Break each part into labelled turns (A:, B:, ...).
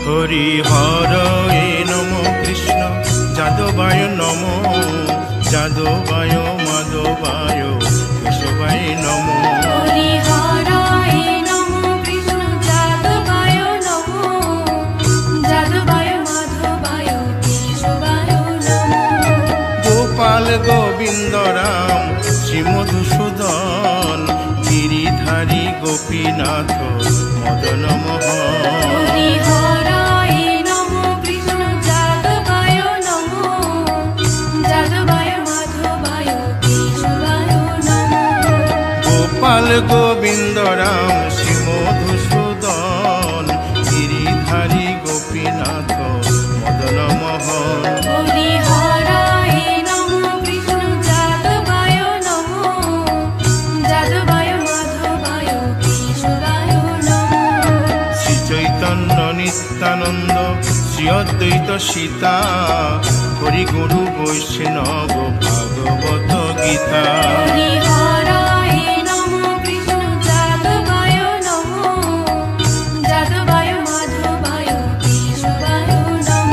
A: হরি হরয়ে নম কৃষ্ণ যাদবায় নম যাদবায় মাধবায় কেশবায় নম
B: হরি হরায় নম কৃষ্ণ যাদবায় নম যাদবায় মাধবায় কেশবায় নম
A: গোপাল গোবিন্দ রাম শ্রী মধুসূদন গিরিধারী গোপীনাথ মদন মোহন
B: হরি হরায় নম কৃষ্ণ যাদবায় নম যাদবায় মাধবায় কেশবায় নম
A: গোপাল গোবিন্দ রাম শ্রী মধুসূদন গিরিধারী গোপীনাথ মদন মোহন
B: হরি হরায় নম কৃষ্ণ যাদবায় নম যাদবায় মাধবায় কেশবায় নম
A: শ্রী চৈতন্য নিত্যানন্দ শ্রী অদ্বৈত সীতা হরি গুরু বৈষ্ণব ভাগবত গীতা
B: হরি হরায় নম কৃষ্ণ যাদবায় নম যাদবায় মাধবায় কেশবায় নম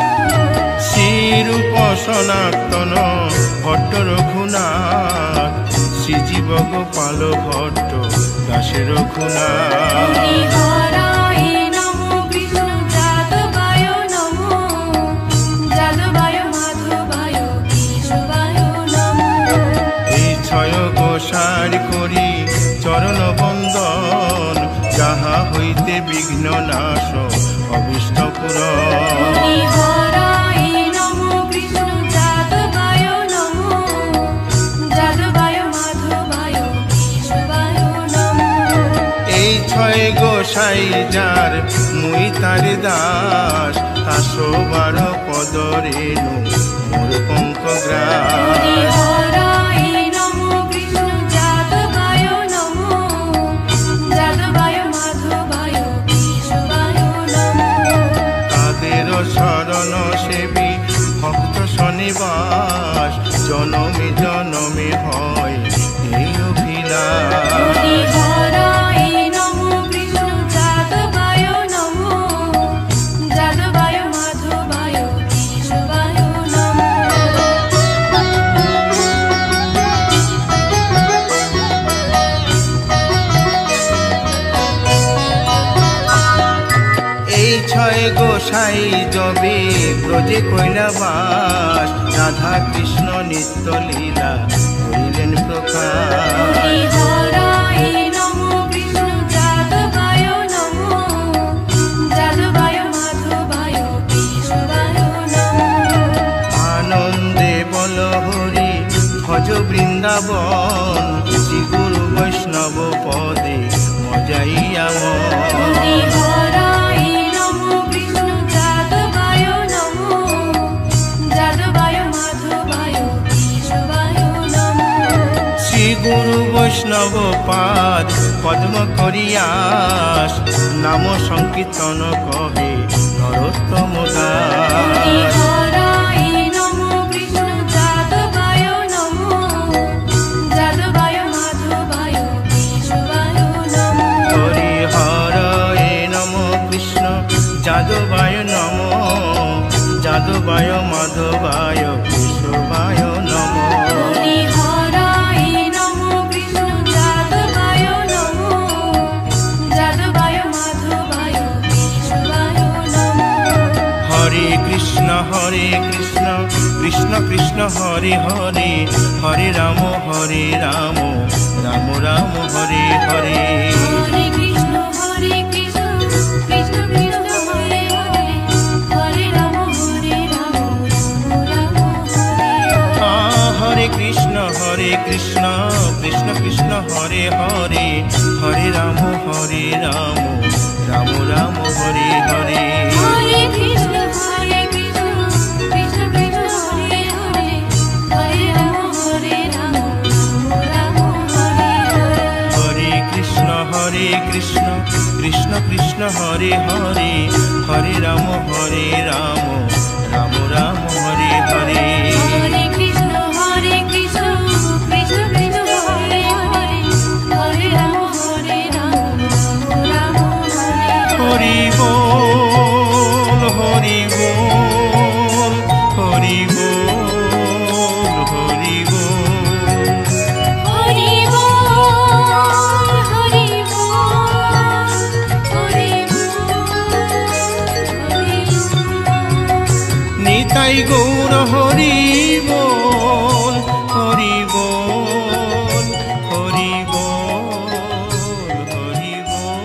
A: শ্রীরূপ সনাতন ভট্ট রঘুনাথ শ্রীজীব গোপাল ভট্ট দাসে রঘুনাথ
B: হরি হরায় নম কৃষ্ণ যাদবায় নম যাদবায় মাধবায় কেশবায় নম
A: এই ছয় গোসার করি চরণ বন্দন যাহা হইতে বিঘ্ন নাশ অভিষ্ট পুরন
B: হরি হরায় নম কৃষ্ণ যাদবায় নম যাদবায় মাধবায় কেশবায় নম
A: এই ছয় গোসাই যার মুই তার দাস তাসো বার পদ রেণু মোর পঙ্ক
B: হরি
A: গ্রাস
B: হরায় নম কৃষ্ণ যাদবায় নম যাদবায় মাধবায় কেশবায় নম
A: তাদের শরণ সেবী ভক্ত শনিবাস জনমে জনমে হয় এই অভিলাষ
B: হরি হরায় নম কৃষ্ণ যাদবায় নম যাদবায় মাধবায় কেশবায় নম
A: এই ছয় গোসাই যবে ব্রজে কৈলাবাস রাধা কৃষ্ণ নিত্য লীলা করিলেন প্রকাশ
B: হরি হরায় নম কৃষ্ণ যাদবায় নম যাদবায় মাধবায় কেশবায় নম
A: আনন্দে বল হরি ভজ বৃন্দাবন শ্রী গুরু বৈষ্ণব পদে মজাইয়া
B: হরি হরায় নম কৃষ্ণ যাদবায় নম যাদবায় মাধবায় কেশবায় নম
A: শ্রী গুরু বৈষ্ণব পাদ পদ্ম করিয়াস নাম সংকীর্তন কহে নরোত্তম
B: হরি
A: দাস
B: হরায় নম কৃষ্ণ যাদবায় নম যাদবায় মাধবায় কেশবায় নম
A: হরি হরয়ে নম কৃষ্ণ যাদবায় নম যাদবায় মাধবায় কেশবায় নম
B: হরি হরায় নম কৃষ্ণ যাদবায় নম যাদবায় মাধবায় কেশবায় নম
A: হরে কৃষ্ণ কৃষ্ণ কৃষ্ণ হরে হরে হরে রাম রাম রাম হরে হরে
B: হরে কৃষ্ণ কৃষ্ণ কৃষ্ণ হরে হরে হরে রাম রাম হরে
A: হরে কৃষ্ণ কৃষ্ণ কৃষ্ণ হরে হরে হরে রাম রাম রাম হরে হরে
B: হরে কৃষ্ণ কৃষ্ণ কৃষ্ণ হরে হরে হরে রাম রাম হরে হরে
A: হরে কৃষ্ণ কৃষ্ণ কৃষ্ণ হরে হরে হরে রাম রাম রাম হরে হরে
B: হরে কৃষ্ণ কৃষ্ণ কৃষ্ণ হরে হরে হরে রাম রাম রাম হরে হরে
A: হরি বল গাই গৌর হরি বল, হরি বল, হরি বল, হরি বল।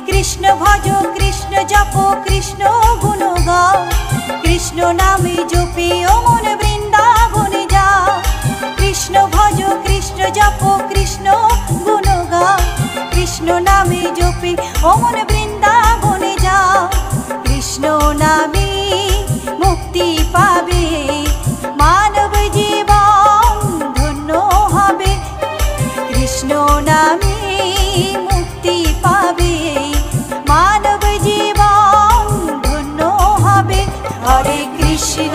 C: কৃষ্ণ ভজ কৃষ্ণ জপ কৃষ্ণ গুণ গাও, কৃষ্ণ নামে জপে ও মন বৃন্দাবনে যাও। কৃষ্ণ ভজ কৃষ্ণ জপ কৃষ্ণ গুণ গাও, কৃষ্ণ নামে জপে ও মন বৃন্দাবনে যাও। কৃষ্ণ নামে মুক্তি পাবে, মানব জীবন ধন্য হবে। কৃষ্ণ নামে মুক্তি পাবে, মানব জীবন ধন্য হবে। হরে কৃষ্ণ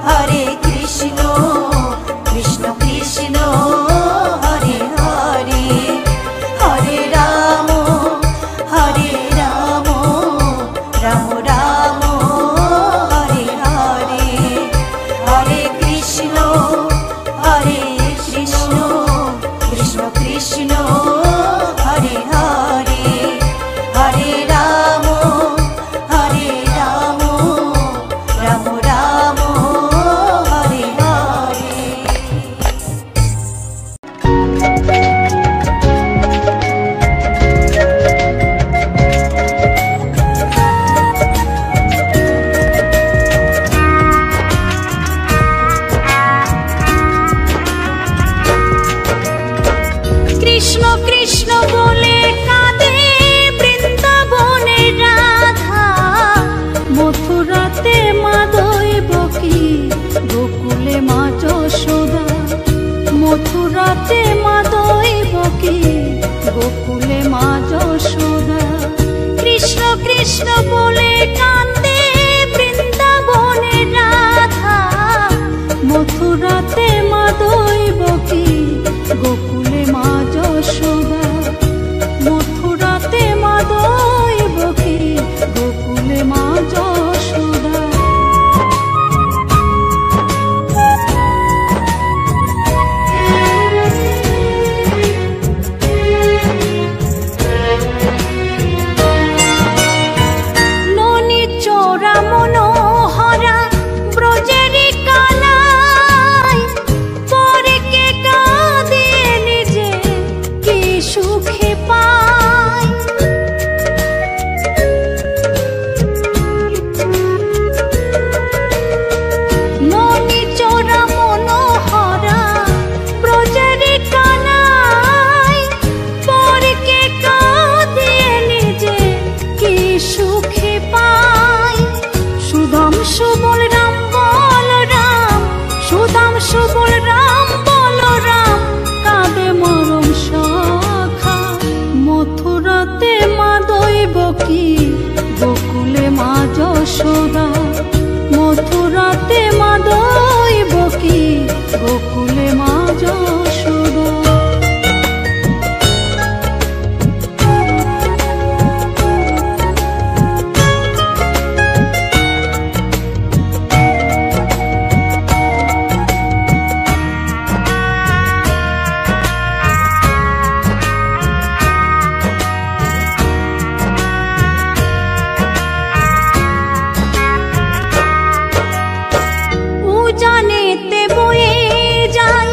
C: হরে কৃষ্ণ কৃষ্ণ কৃষ্ণ হরে হরে, হরে রাম রাম রাম হরে হরে। হরে কৃষ্ণ কৃষ্ণ কৃষ্ণ হরে হরে, হরে রাম রাম রাম হরে হরে।
B: কৃষ্ণ কৃষ্ণ বলে কাঁদে বৃন্দাবনে রাধা, মথুরাতে মা দৈবকী, গোকুলে মা যশোদা। মথুরাতে মা দৈবকী, গোকুলে মা যশোদা। কৃষ্ণ কৃষ্ণ বলে কাঁদে বৃন্দাবনে রাধা, মথুরাতে মা দৈবকী, গোকুলে মা যশোদা। মথুরাতে মা দৈবকী, গোকুলে মা যশোদা। ননি চোরা মনোহরা ব্রজেরি কানাই, পরে কে কাঁদে নিজে কি সুখে পায়। ননি চোরা মনোহরা ব্রজেরি কানাই, পরে কে কাঁদে নিজে কি সুখে পায়। সুদাম সুবল রাম বলরাম, সুদাম সুবল রাম বলরাম, কাঁদে মরম সখা। মথুরাতে মা দৈবকী, গোকুলে মা যশোদা। মথুরাতে মা দৈবকী, গোকুলে মা যশোদা। উজানেতে বয়ে যায়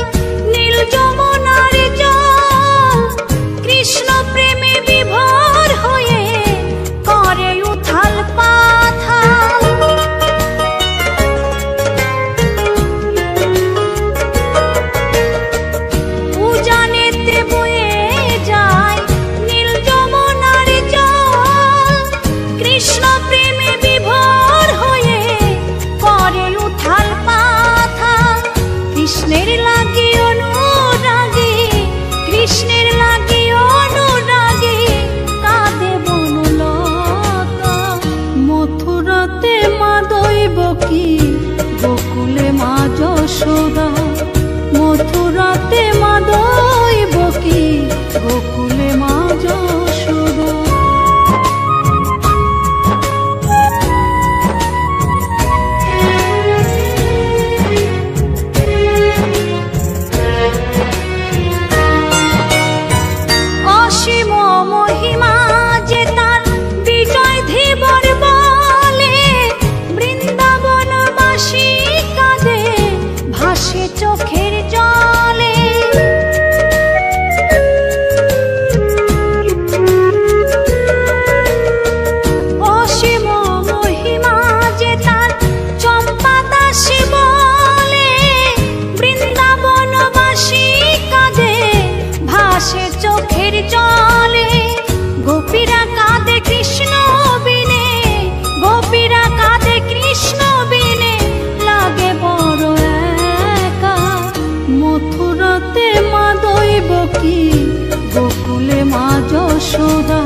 B: যশোদা,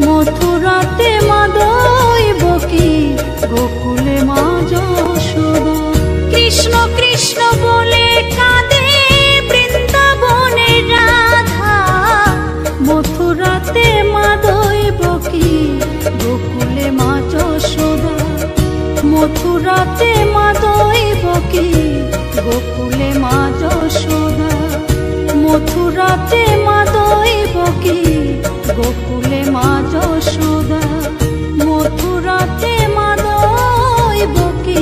B: মথুরাতে মা দৈবকী, গোকুলে মা যশোদা। কৃষ্ণ কৃষ্ণ বলে কাঁদে বৃন্দাবনে রাধা, মথুরাতে মা দৈবকী, গোকুলে মা যশোদা। মথুরাতে মা দৈবকী, গোকুলে মা যশোদা। মথুরাতে মা দৈবকী, গোকুলে মা যশোদা। মথুরাতে মা দৈবকী।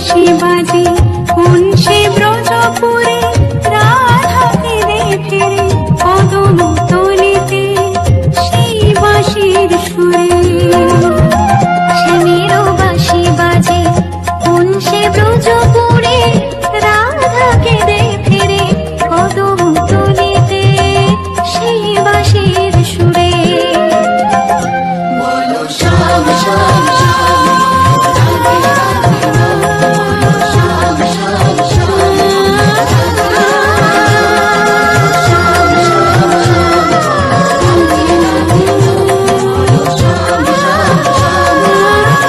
B: বাঁশি বাজে কোন সে ব্রজপুরে রাধা ফিরে ফিরে কদম তলিতে সেই বাঁশির সুরে শ্যামেরও বাঁশি বাজে কোন সে ব্রজপুরে রাধা কেঁদে ফিরে কদম তলিতে সেই বাঁশির সুরে
C: বলো শ্যাম শ্যাম শ্যাম রাধে রাধে বলো শ্যাম শ্যাম শ্যাম রাধে রাধে শ্যাম শ্যাম শ্যাম রাধে রাধে বলো শ্যাম শ্যাম শ্যাম রাধে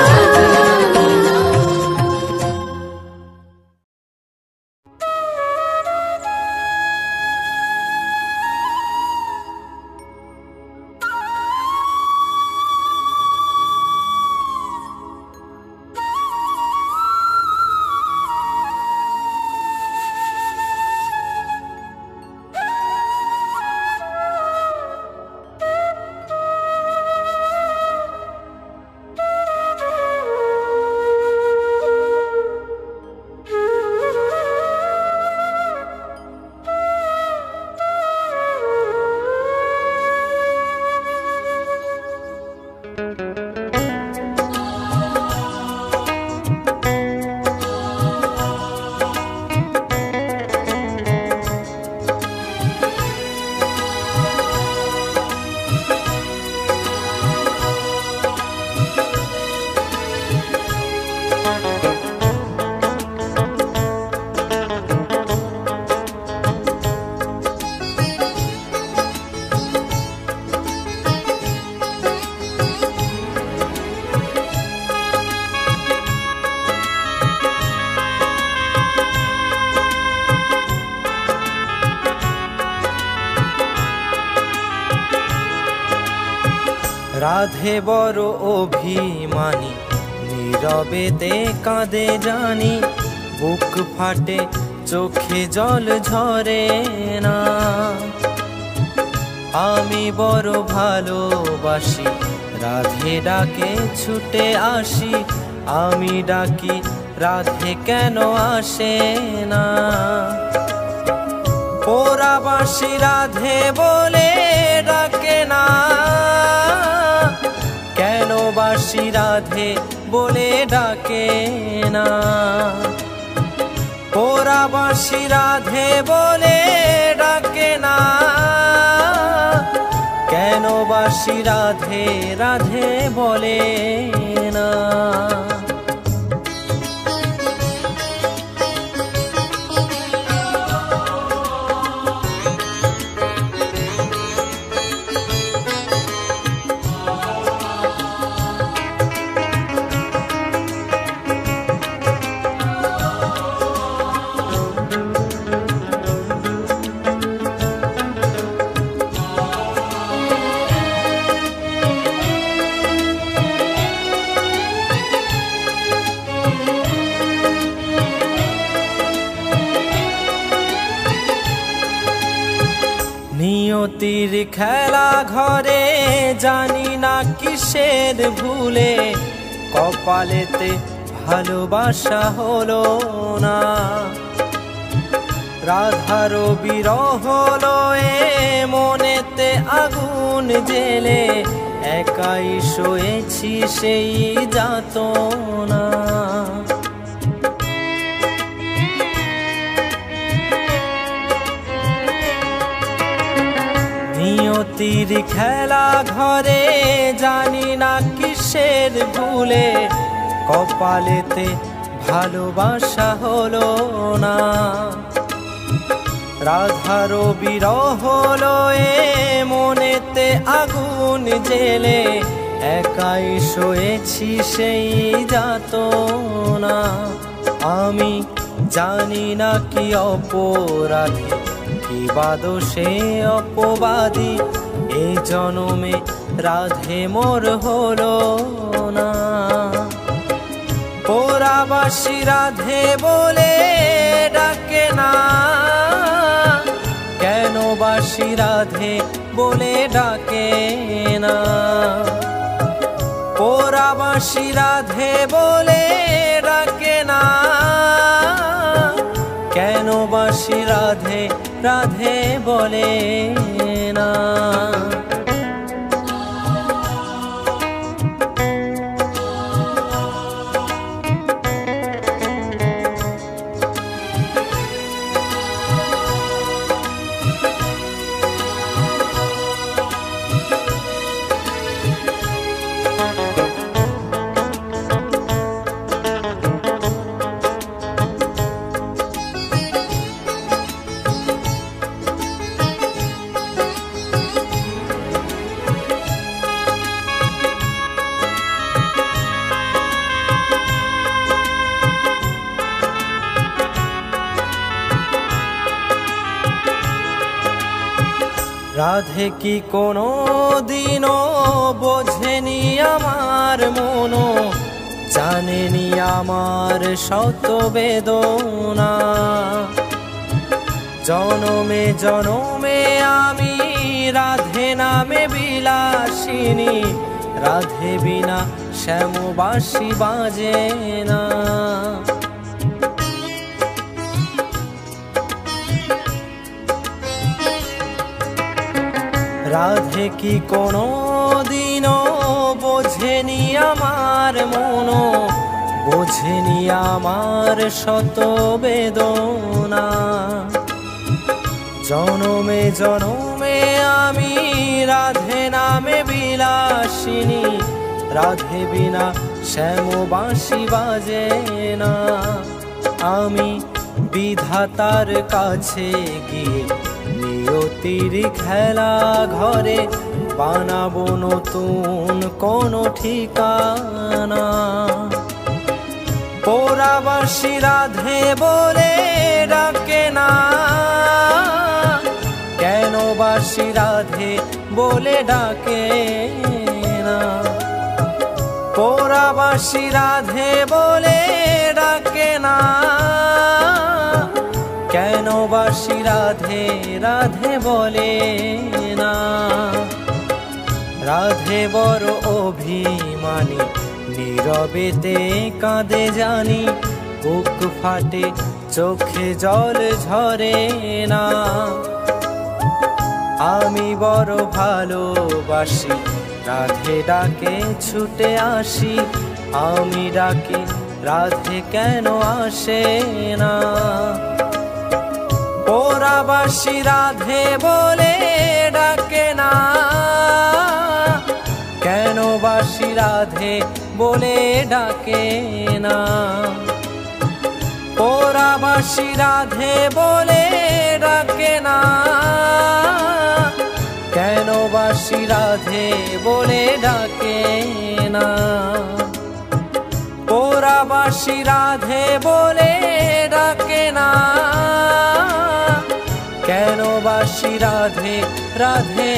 A: রাধে বড় অভিমানী নীরবেতে কাঁদে জানি বুক ফাটে চোখে জল ঝরে না আমি বড় ভালোবাসি রাধে ডাকে ছুটে আসি আমি ডাকি রাধে কেন আসে না ওরা বাঁশি রাধে বলে ডাকে না কেন বাঁশি রাধে বলে ডাকে না ওরা বাঁশি রাধে বলে ডাকে না কেন বাঁশি রাধে রাধে বলে না নিয়তির খেলা ঘরে জানি না কিসের ভুলে কপালেতে ভালোবাসা হলো না রাধার বিরহ লয়ে মনেতে আগুন জেলে একাই শোয়েছি সেই যাতনা নিয়তির খেলা ঘরে জানি না কিসের ভুলে কপালেতে ভালোবাসা হলো না রাধার বিরহ লয়ে মনেতে আগুন জেলে একাই শোয়েছি সেই যাতনা আমি জানি না কি অপরাধী কি বাদোষে অপবাদী এই জনমে রাধে মোর হলো না ওরা বাঁশি রাধে বলে ডাকে না কেন বাঁশি রাধে বলে ডাকে না ওরা বাঁশি রাধে বলে ডাকে না বাসি রাধে রাধে বলে না। রাধে কি কোনো দিনও বোঝেনি আমার মনো, জানেনি আমার শত বেদনা। জনমে জনমে আমি রাধে নামে বিলাসিনী, রাধে বিনা শ্যামবাসী বাজে না। রাধে কি কোনো দিনও বোঝেনি আমার মনো, বোঝেনি আমার শত বেদনা। জনমে জনমে আমি রাধে নামে বিলাসিনী, রাধে বিনা শ্যামবাসী বাজে না। আমি বিধাতার কাছে গিয়ে নিয়তির খেলা ঘরে বানাবো নতুন কোনো ঠিকানা। পোড়াবাসী রাধে বলে ডাকে না, কেন বাসী রাধে বলে ডাকে না। পোড়াবাসী রাধে বলে ডাকে না, কেন বাসী রাধে রাধে বলে না। রাধে বড় অভিমানী, নীরবেতে কাঁদে জানি, বুক ফাটে চোখে জল ঝরে না। আমি বড় ভালোবাসি, রাধে ডাকে ছুটে আসি, আমি ডাকি রাধে কেন আসে না। পোড়াবাসী রাধে বলে ডাকে না, কেন বাসী রাধে বলে ডাকে না। পোড়াবাসী রাধে বলে ডাকে না, কেন বাসী রাধে বলে ডাকে না। পোড়াবাসী রাধে বলে ডাকে না, কেন বাসী রাধে রাধে